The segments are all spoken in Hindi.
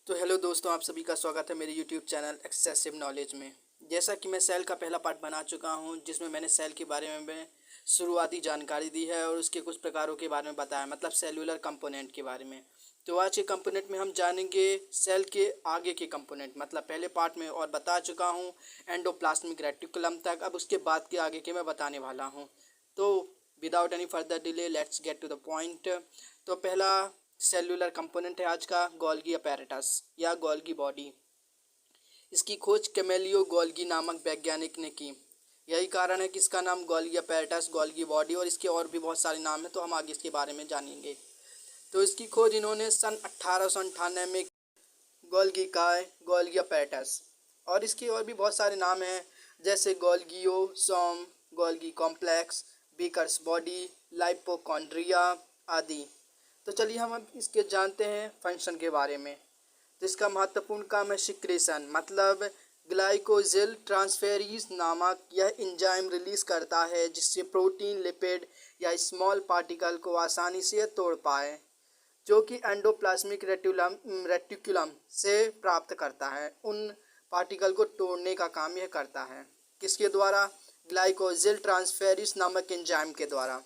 तो हेलो दोस्तों, आप सभी का स्वागत है मेरे यूट्यूब चैनल एक्सेसिव नॉलेज में। जैसा कि मैं सेल का पहला पार्ट बना चुका हूं, जिसमें मैंने सेल के बारे में शुरुआती जानकारी दी है और उसके कुछ प्रकारों के बारे में बताया, मतलब सेलुलर कंपोनेंट के बारे में। तो आज के कंपोनेंट में हम जानेंगे सेल के आगे के कंपोनेंट, मतलब पहले पार्ट में और बता चुका हूँ एंडोप्लाज्मिक रेटिकुलम तक। अब उसके बाद के आगे के मैं बताने वाला हूँ। तो without any further delay let's get to the point. तो पहला सेलुलर कंपोनेंट है आज का गोल्गी अपैरेटस या गोल्गी बॉडी। इसकी खोज कैमेलियो गोल्गी नामक वैज्ञानिक ने की। यही कारण है कि इसका नाम गोल्गी अपैरेटस, गोल्गी बॉडी, और इसके और भी बहुत सारे नाम हैं, तो हम आगे इसके बारे में जानेंगे। तो इसकी खोज इन्होंने सन 1898 में गोल्गी काय, गोल्गी अपैरेटस, और इसके और भी बहुत सारे नाम हैं, जैसे गोल्गियो सोम, गोल्गी कॉम्प्लेक्स, बीकर्स बॉडी, लाइपोकॉन्ड्रिया आदि। तो चलिए हम अब इसके जानते हैं फंक्शन के बारे में। तो इसका महत्वपूर्ण काम है सिक्रेशन, मतलब ग्लाइकोजिल ट्रांसफेरेज नामक यह एंजाइम रिलीज करता है, जिससे प्रोटीन, लिपिड या स्मॉल पार्टिकल को आसानी से तोड़ पाए, जो कि एंडोप्लाज्मिक रेटिकुलम से प्राप्त करता है। उन पार्टिकल को तोड़ने का काम यह करता है, किसके द्वारा? ग्लाइकोजिल ट्रांसफेरेज नामक एंजाइम के द्वारा।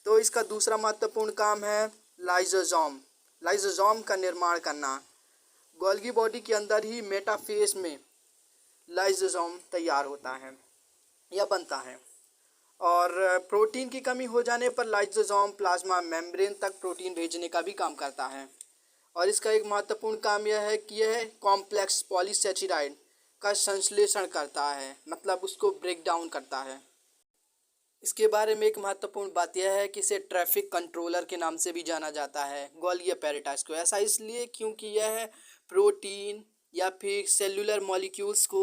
तो इसका दूसरा महत्वपूर्ण काम है लाइसोसोम, लाइसोसोम का निर्माण करना। गोल्गी बॉडी के अंदर ही मेटाफेस में लाइसोसोम तैयार होता है या बनता है, और प्रोटीन की कमी हो जाने पर लाइसोसोम प्लाज्मा मेम्ब्रेन तक प्रोटीन भेजने का भी काम करता है। और इसका एक महत्वपूर्ण काम यह है कि यह कॉम्प्लेक्स पॉलीसेचेराइड का संश्लेषण करता है, मतलब उसको ब्रेक डाउन करता है। इसके बारे में एक महत्वपूर्ण बात यह है कि इसे ट्रैफिक कंट्रोलर के नाम से भी जाना जाता है, गोल्गी अपैरेटस को। ऐसा इसलिए क्योंकि यह प्रोटीन या फिर सेलुलर मॉलिक्यूल्स को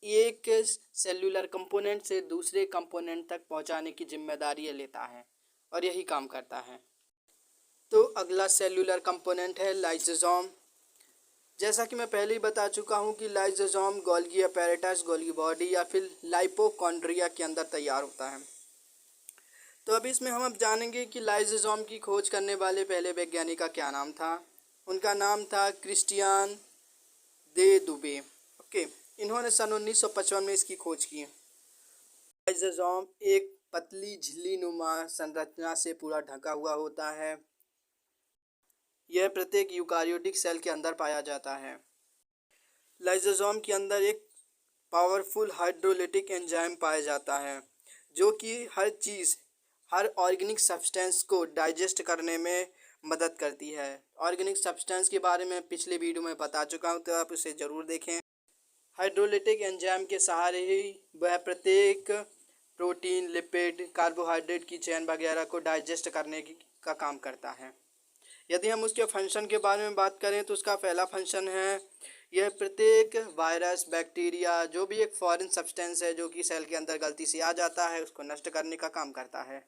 एक सेलुलर कंपोनेंट से दूसरे कंपोनेंट तक पहुंचाने की जिम्मेदारी लेता है और यही काम करता है। तो अगला सेलुलर कंपोनेंट है लाइसोसोम। जैसा कि मैं पहले ही बता चुका हूं कि lysosome Golgi apparatus, Golgi body या फिर लाइपोकॉन्ड्रिया के अंदर तैयार होता है। तो अभी इसमें हम अब जानेंगे कि लाइसोसोम की खोज करने वाले पहले वैज्ञानिक का क्या नाम था। उनका नाम था क्रिस्टियान दे दुबे। ओके, इन्होंने सन 1955 में इसकी खोज की। लाइसोसोम एक पतली झिल्ली नुमा संरचना से पूरा ढका हुआ होता है। यह प्रत्येक यूकारियोटिक सेल के अंदर पाया जाता है। लाइसोसोम के अंदर एक पावरफुल हाइड्रोलिटिक एंजाइम पाया जाता है, जो कि हर ऑर्गेनिक सब्सटेंस को डाइजेस्ट करने में मदद करती है। ऑर्गेनिक सब्सटेंस के बारे में पिछले वीडियो में बता चुका हूँ, तो आप उसे ज़रूर देखें। हाइड्रोलिटिक एंजाइम के सहारे ही वह प्रत्येक प्रोटीन, लिपिड, कार्बोहाइड्रेट की चेन वगैरह को डाइजेस्ट करने का काम करता है। यदि हम उसके फंक्शन के बारे में बात करें तो उसका पहला फंक्शन है, यह प्रत्येक वायरस, बैक्टीरिया, जो भी एक फॉरेन सब्सटेंस है जो कि सेल के अंदर गलती से आ जाता है, उसको नष्ट करने का काम करता है।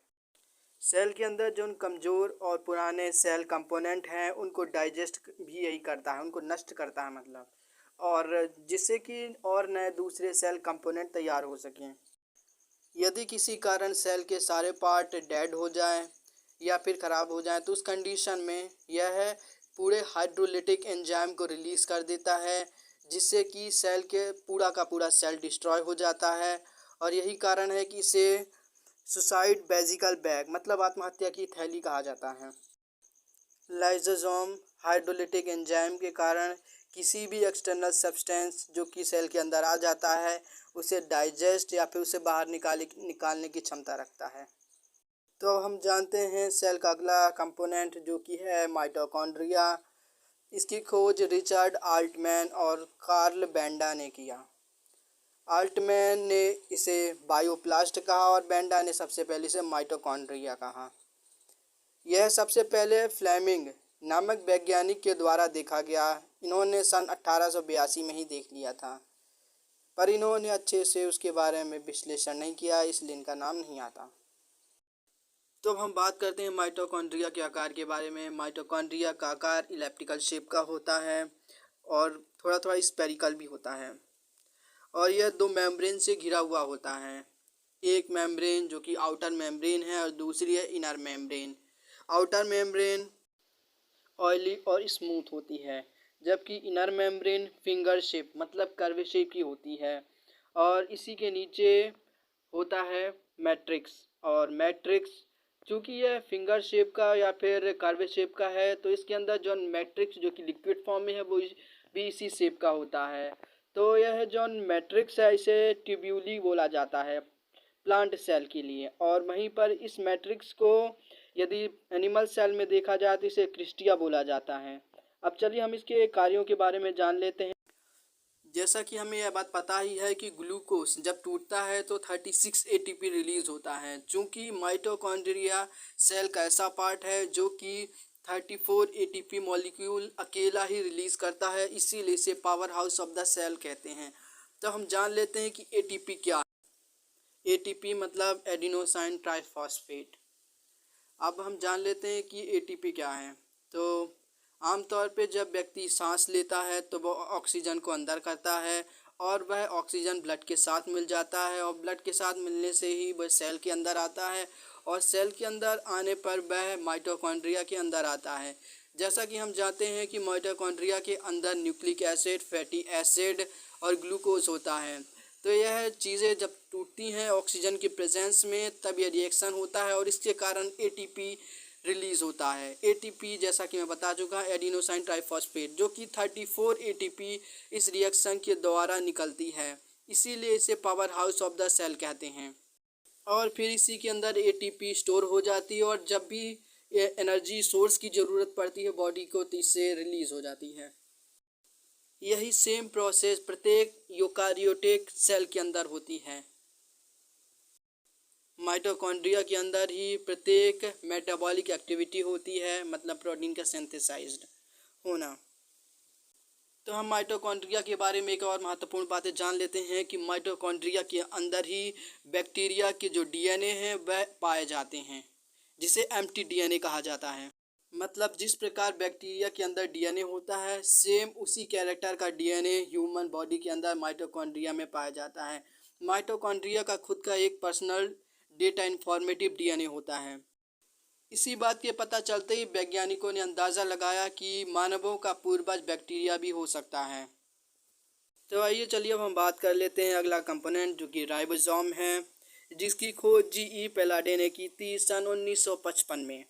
सेल के अंदर जो उन कमज़ोर और पुराने सेल कंपोनेंट हैं उनको डाइजेस्ट भी यही करता है, उनको नष्ट करता है मतलब, और जिससे कि और नए दूसरे सेल कंपोनेंट तैयार हो सकें। यदि किसी कारण सेल के सारे पार्ट डेड हो जाएं या फिर ख़राब हो जाएं, तो उस कंडीशन में यह पूरे हाइड्रोलिटिक एंजाइम को रिलीज़ कर देता है, जिससे कि सेल के पूरा का पूरा सेल डिस्ट्रॉय हो जाता है। और यही कारण है कि इसे सुसाइड बेसिकल बैग, मतलब आत्महत्या की थैली कहा जाता है। लाइसोसोम हाइड्रोलिटिक एंजाइम के कारण किसी भी एक्सटर्नल सब्सटेंस जो कि सेल के अंदर आ जाता है, उसे डाइजेस्ट या फिर उसे बाहर निकालने की क्षमता रखता है। तो हम जानते हैं सेल का अगला कंपोनेंट जो कि है माइटोकॉन्ड्रिया। इसकी खोज रिचर्ड आल्टमैन और कार्ल बेंडा ने किया। आल्टमैन ने इसे बायोप्लास्ट कहा और बेंडा ने सबसे पहले इसे माइटोकॉन्ड्रिया कहा। यह सबसे पहले फ्लेमिंग नामक वैज्ञानिक के द्वारा देखा गया। इन्होंने सन 1882 में ही देख लिया था, पर इन्होंने अच्छे से उसके बारे में विश्लेषण नहीं किया, इसलिए इनका नाम नहीं आता। तो अब हम बात करते हैं माइटोकॉन्ड्रिया के आकार के बारे में। माइटोकॉन्ड्रिया का आकार इलेप्टिकल शेप का होता है और थोड़ा थोड़ा स्पेरिकल भी होता है, और यह दो मेम्ब्रेन से घिरा हुआ होता है। एक मेम्ब्रेन जो कि आउटर मेम्ब्रेन है और दूसरी है inner membrane. Outer membrane oily और स्मूथ होती है, जबकि इनर मेम्ब्रेन फिंगर शेप मतलब कर्व शेप की होती है। और इसी के नीचे होता है मैट्रिक्स। और मैट्रिक्स चूँकि यह फिंगर शेप का या फिर कर्व शेप का है, तो इसके अंदर जो मैट्रिक्स जो कि लिक्विड फॉर्म में है वो भी इसी शेप का होता है। तो यह जो मैट्रिक्स है इसे ट्यूब्यूली बोला जाता है प्लांट सेल के लिए। और वहीं पर इस मैट्रिक्स को यदि एनिमल सेल में देखा जाए तो इसे क्रिस्टिया बोला जाता है। अब चलिए हम इसके कार्यों के बारे में जान लेते हैं। जैसा कि हमें यह बात पता ही है कि ग्लूकोज जब टूटता है तो 36 एटीपी रिलीज होता है। चूँकि माइटोकॉन्ड्रिया सेल का ऐसा पार्ट है जो कि 34 एटीपी मॉलिक्यूल अकेला ही रिलीज करता है, इसीलिए इसे powerhouse of the cell कहते हैं। तो हम जान लेते हैं कि एटीपी क्या है। एटीपी मतलब एडिनोसाइन ट्राइफॉस्फेट। अब हम जान लेते हैं कि एटीपी क्या है। तो आमतौर पे जब व्यक्ति सांस लेता है तो वो ऑक्सीजन को अंदर करता है और वह ऑक्सीजन ब्लड के साथ मिल जाता है और ब्लड के साथ मिलने से ही वह सेल के अंदर आता है और सेल के अंदर आने पर वह माइटोकॉन्ड्रिया के अंदर आता है। जैसा कि हम जानते हैं कि माइटोकॉन्ड्रिया के अंदर न्यूक्लिक एसिड, फैटी एसिड और ग्लूकोज होता है। तो यह चीज़ें जब टूटती हैं ऑक्सीजन की प्रेजेंस में तब यह रिएक्शन होता है और इसके कारण एटीपी रिलीज़ होता है। एटीपी जैसा कि मैं बता चुका एडिनोसाइन ट्राइफॉस्फेट जो कि 34 एटीपी इस रिएक्शन के द्वारा निकलती है, इसीलिए इसे powerhouse of the cell कहते हैं। और फिर इसी के अंदर एटीपी स्टोर हो जाती है और जब भी एनर्जी सोर्स की ज़रूरत पड़ती है बॉडी को तो इससे रिलीज़ हो जाती है। यही सेम प्रोसेस प्रत्येक यूकारियोटिक सेल के अंदर होती है। माइटोकॉन्ड्रिया के अंदर ही प्रत्येक मेटाबॉलिक एक्टिविटी होती है, मतलब प्रोटीन का सिंथेसाइज्ड होना। तो हम माइटोकॉन्ड्रिया के बारे में एक और महत्वपूर्ण बातें जान लेते हैं कि माइटोकॉन्ड्रिया के अंदर ही बैक्टीरिया के जो डीएनए हैं वह पाए जाते हैं, जिसे एम्प्टी डीएनए कहा जाता है। मतलब जिस प्रकार बैक्टीरिया के अंदर डीएनए होता है सेम उसी कैरेक्टर का डीएनए ह्यूमन बॉडी के अंदर माइटोकॉन्ड्रिया में पाया जाता है। माइटोकॉन्ड्रिया का खुद का एक पर्सनल डेटा इन्फॉर्मेटिव डीएनए होता है। इसी बात के पता चलते ही वैज्ञानिकों ने अंदाज़ा लगाया कि मानवों का पूर्वज बैक्टीरिया भी हो सकता है। तो आइए चलिए अब हम बात कर लेते हैं अगला कंपोनेंट जो कि राइबोसोम है, जिसकी खोज जी.ई. पैलाडे ने की थी सन 1955 में।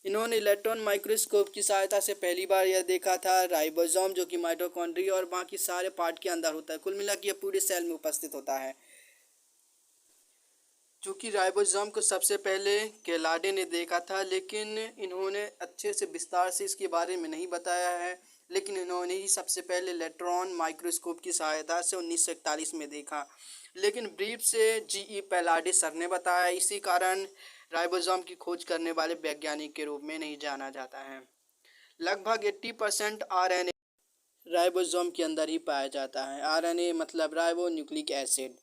इन्होंने इलेक्ट्रॉन माइक्रोस्कोप की सहायता से पहली बार यह देखा था राइबोसोम जो कि माइटोकॉन्ड्रिया और बाकी सारे पार्ट के अंदर होता है। कुल मिला के यह पूरे सेल में उपस्थित होता है। चूँकि राइबोसोम को सबसे पहले कैलाडे ने देखा था, लेकिन इन्होंने अच्छे से विस्तार से इसके बारे में नहीं बताया है, लेकिन इन्होंने ही सबसे पहले इलेक्ट्रॉन माइक्रोस्कोप की सहायता से 1941 में देखा। लेकिन ब्रीफ से जी.ई. पैलाडे सर ने बताया, इसी कारण राइबोसोम की खोज करने वाले वैज्ञानिक के रूप में नहीं जाना जाता है। लगभग 80% आरएनए राइबोसोम के अंदर ही पाया जाता है। आरएनए मतलब राइबो न्यूक्लिक एसिड।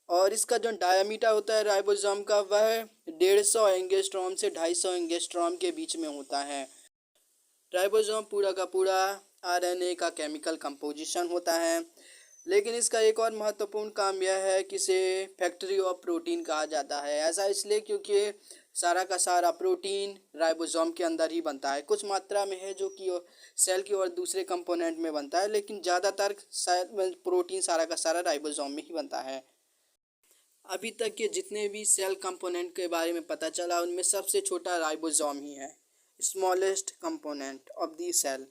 और इसका जो डायामीटर होता है राइबोसोम का वह 150 एंगस्ट्रॉम से 250 एंगस्ट्रॉम के बीच में होता है। राइबोसोम पूरा का पूरा आरएनए का केमिकल कंपोजिशन होता है, लेकिन इसका एक और महत्वपूर्ण काम यह है कि इसे फैक्ट्री ऑफ प्रोटीन कहा जाता है। ऐसा इसलिए क्योंकि सारा का सारा प्रोटीन राइबोसोम के अंदर ही बनता है। कुछ मात्रा में है जो कि सेल की और दूसरे कंपोनेंट में बनता है, लेकिन ज़्यादातर प्रोटीन सारा का सारा राइबोसोम में ही बनता है। अभी तक के जितने भी सेल कंपोनेंट के बारे में पता चला उनमें सबसे छोटा राइबोसोम ही है, smallest component of the cell.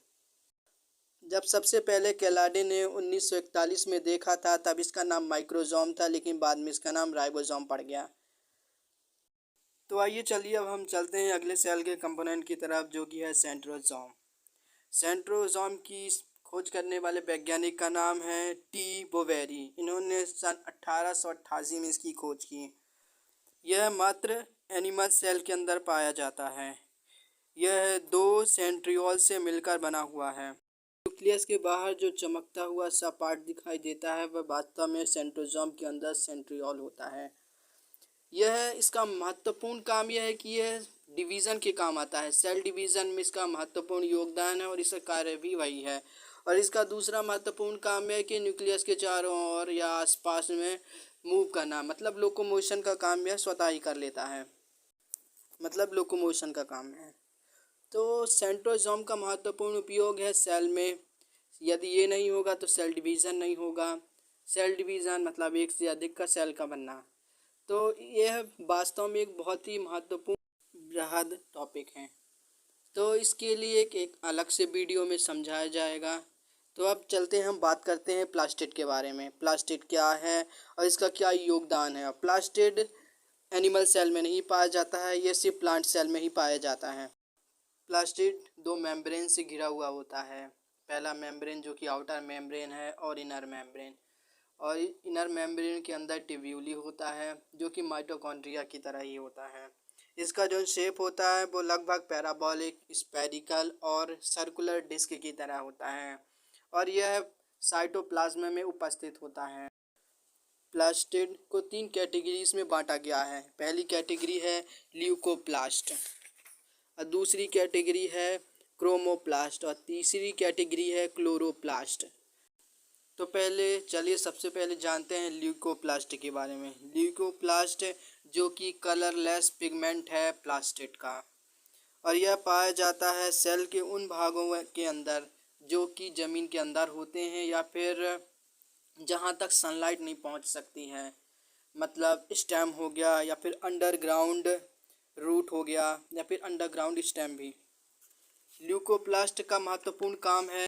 जब सबसे पहले कैलाडे ने 1941 में देखा था तब इसका नाम माइक्रोसोम था, लेकिन बाद में इसका नाम राइबोसोम पड़ गया। तो आइए चलिए अब हम चलते हैं अगले सेल के कंपोनेंट की तरफ जो कि है सेंट्रोसोम। सेंट्रोसोम की खोज करने वाले वैज्ञानिक का नाम है टी. बोवेरी। इन्होंने सन 1888 में इसकी खोज की। यह मात्र एनिमल सेल के अंदर पाया जाता है। यह 2 सेंट्रियोल से मिलकर बना हुआ है। न्यूक्लियस के बाहर जो चमकता हुआ सा पार्ट दिखाई देता है वह वास्तव में सेंट्रोसोम के अंदर सेंट्रियोल होता है। यह इसका महत्वपूर्ण काम यह है कि यह डिवीज़न के काम आता है। सेल डिवीज़न में इसका महत्वपूर्ण योगदान है और इसका कार्य भी वही है। और इसका दूसरा महत्वपूर्ण काम है कि न्यूक्लियस के चारों ओर या आसपास में मूव करना, मतलब लोकोमोशन का काम यह स्वतः ही कर लेता है। मतलब लोकोमोशन का काम है। तो सेंट्रोसोम का महत्वपूर्ण उपयोग है सेल में। यदि ये नहीं होगा तो सेल डिवीज़न नहीं होगा। सेल डिवीज़न मतलब एक से अधिक का सेल का बनना। तो यह वास्तव में एक बहुत ही महत्वपूर्ण बृहद टॉपिक है। तो इसके लिए एक अलग से वीडियो में समझाया जाएगा। तो अब चलते हैं, हम बात करते हैं प्लास्टिड के बारे में। प्लास्टिड क्या है और इसका क्या योगदान है। प्लास्टिड एनिमल सेल में नहीं पाया जाता है, ये सिर्फ प्लांट सेल में ही पाया जाता है। प्लास्टिड दो मेम्ब्रेन से घिरा हुआ होता है। पहला मेम्ब्रेन जो कि आउटर मेम्ब्रेन है और इनर मेम्ब्रेन। और इनर मेम्ब्रेन के अंदर ट्यूब्यूली होता है जो कि माइटोकॉन्ड्रिया की तरह ही होता है। इसका जो शेप होता है वो लगभग पैराबोलिक, स्फेरिकल और सर्कुलर डिस्क की तरह होता है और यह साइटोप्लाज्म में उपस्थित होता है। प्लास्टिड को 3 कैटेगरीज में बांटा गया है। पहली कैटेगरी है ल्यूकोप्लास्ट और दूसरी कैटेगरी है क्रोमोप्लास्ट और तीसरी कैटेगरी है क्लोरोप्लास्ट। तो चलिए सबसे पहले जानते हैं ल्यूकोप्लास्ट के बारे में। ल्यूकोप्लास्ट जो कि कलरलेस पिगमेंट है प्लास्टिड का, और यह पाया जाता है सेल के उन भागों के अंदर जो कि ज़मीन के अंदर होते हैं या फिर जहाँ तक सनलाइट नहीं पहुँच सकती है। मतलब स्टेम हो गया या फिर अंडरग्राउंड रूट हो गया या फिर अंडरग्राउंड स्टेम भी। ल्यूकोप्लास्ट का महत्वपूर्ण काम है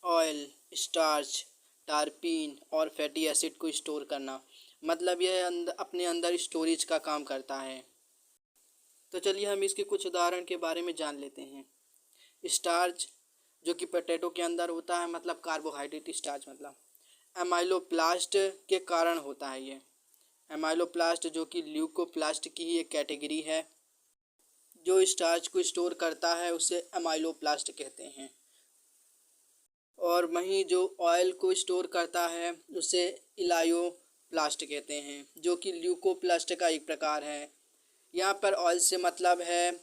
ऑयल, स्टार्च, टारपीन और फैटी एसिड को स्टोर करना। मतलब यह अपने अंदर स्टोरेज का काम करता है। तो चलिए हम इसके कुछ उदाहरण के बारे में जान लेते हैं। स्टार्च जो कि पोटैटो के अंदर होता है, मतलब कार्बोहाइड्रेट स्टार्च, मतलब एमाइलोप्लास्ट के कारण होता है ये। एमाइलोप्लास्ट जो कि ल्यूकोप्लास्ट की ही एक कैटेगरी है। जो स्टार्च को स्टोर करता है उसे एमाइलोप्लास्ट कहते हैं। और वहीं जो ऑयल को स्टोर करता है उसे इलायोप्लास्ट कहते हैं, जो कि ल्यूकोप्लास्ट का एक प्रकार है। यहाँ पर ऑयल से मतलब है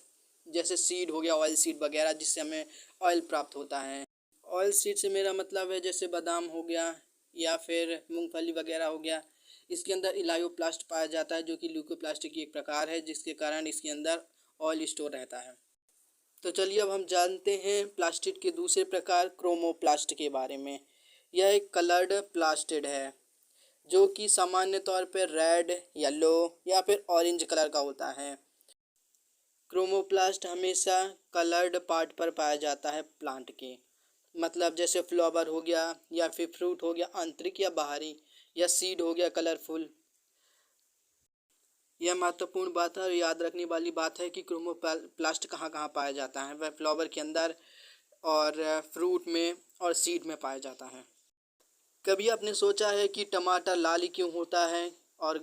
जैसे सीड हो गया, ऑयल सीड वगैरह, जिससे हमें ऑयल प्राप्त होता है। ऑयल सीड से मेरा मतलब है जैसे बादाम हो गया या फिर मूंगफली वगैरह हो गया। इसके अंदर इलायोप्लास्ट पाया जाता है जो कि ल्यूकोप्लास्ट की एक प्रकार है, जिसके कारण इसके अंदर ऑयल स्टोर रहता है। तो चलिए अब हम जानते हैं प्लास्टिड के दूसरे प्रकार क्रोमोप्लास्ट के बारे में। यह एक कलर्ड प्लास्टिड है जो कि सामान्य तौर पर रेड, येलो या फिर ऑरेंज कलर का होता है। क्रोमोप्लास्ट हमेशा कलर्ड पार्ट पर पाया जाता है प्लांट के, मतलब जैसे फ्लावर हो गया या फिर फ्रूट हो गया आंतरिक या बाहरी, या सीड हो गया कलरफुल। यह महत्वपूर्ण बात है और याद रखने वाली बात है कि क्रोमोप्लास्ट कहाँ कहाँ पाया जाता है। वह फ्लावर के अंदर और फ्रूट में और सीड में पाया जाता है। कभी आपने सोचा है कि टमाटर लाल ही क्यों होता है और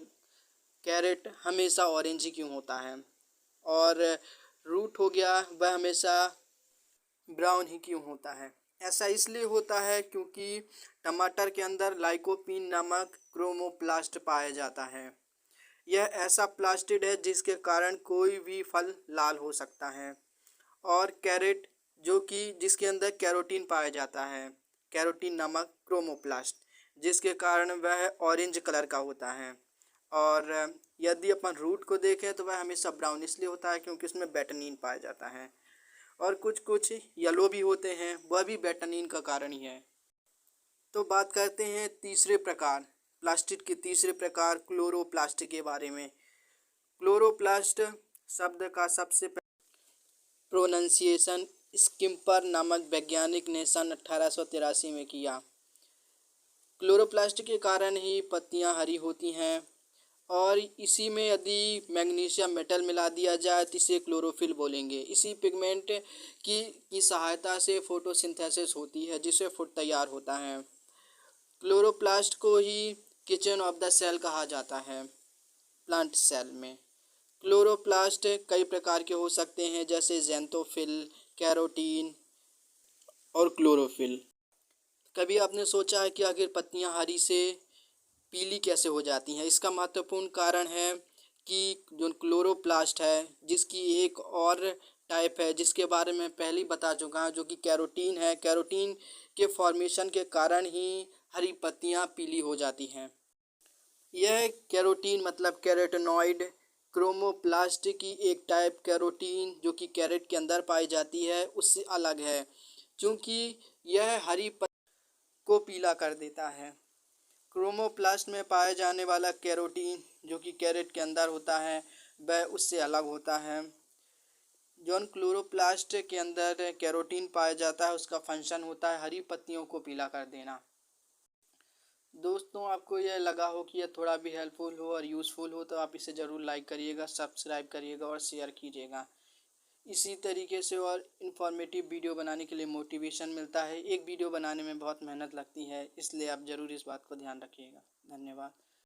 कैरेट हमेशा ऑरेंज ही क्यों होता है, और रूट हो गया वह हमेशा ब्राउन ही क्यों होता है? ऐसा इसलिए होता है क्योंकि टमाटर के अंदर लाइकोपीन नामक क्रोमोप्लास्ट पाया जाता है। यह ऐसा प्लास्टिड है जिसके कारण कोई भी फल लाल हो सकता है। और कैरेट जो कि जिसके अंदर कैरोटीन पाया जाता है, कैरोटीन नामक क्रोमोप्लास्ट, जिसके कारण वह ऑरेंज कलर का होता है। और यदि अपन रूट को देखें तो वह हमेशा ब्राउन इसलिए होता है क्योंकि उसमें बेटनीन पाया जाता है। और कुछ कुछ येलो भी होते हैं, वह भी बेटनीन का कारण ही है। तो बात करते हैं तीसरे प्रकार, प्लास्टिड के तीसरे प्रकार क्लोरोप्लास्ट के बारे में। क्लोरोप्लास्ट शब्द का सबसे प्रोनंसिएशन स्किम्पर नामक वैज्ञानिक ने सन 1883 में किया। क्लोरोप्लास्ट के कारण ही पत्तियां हरी होती हैं और इसी में यदि मैग्नीशियम मेटल मिला दिया जाए तो इसे क्लोरोफिल बोलेंगे। इसी पिगमेंट की सहायता से फोटोसिंथेसिस होती है जिससे फूड तैयार होता है। क्लोरोप्लास्ट को ही किचन ऑफ द सेल कहा जाता है प्लांट सेल में। क्लोरोप्लास्ट कई प्रकार के हो सकते हैं जैसे ज़ेंथोफिल, कैरोटीन और क्लोरोफिल। कभी आपने सोचा है कि आखिर पत्तियां हरी से पीली कैसे हो जाती हैं? इसका महत्वपूर्ण कारण है कि जो क्लोरोप्लास्ट है जिसकी एक और टाइप है जिसके बारे में पहले ही बता चुका हूँ, जो कि कैरोटीन है। कैरोटीन के फॉर्मेशन के कारण ही हरी पत्तियां पीली हो जाती हैं। यह कैरोटीन मतलब कैरोटेनॉइड क्रोमोप्लास्ट की एक टाइप कैरोटीन जो कि कैरेट के अंदर पाई जाती है उससे अलग है, क्योंकि यह हरी पत्ती को पीला कर देता है। क्रोमोप्लास्ट में पाए जाने वाला कैरोटीन जो कि कैरेट के अंदर होता है वह उससे अलग होता है। जौन क्लोरोप्लास्ट के अंदर कैरोटीन पाया जाता है उसका फंक्शन होता है हरी पत्तियों को पीला कर देना। दोस्तों, आपको यह लगा हो कि यह थोड़ा भी हेल्पफुल हो और यूज़फुल हो तो आप इसे ज़रूर लाइक करिएगा, सब्सक्राइब करिएगा और शेयर कीजिएगा। इसी तरीके से और इन्फॉर्मेटिव वीडियो बनाने के लिए मोटिवेशन मिलता है। एक वीडियो बनाने में बहुत मेहनत लगती है, इसलिए आप ज़रूर इस बात को ध्यान रखिएगा। धन्यवाद।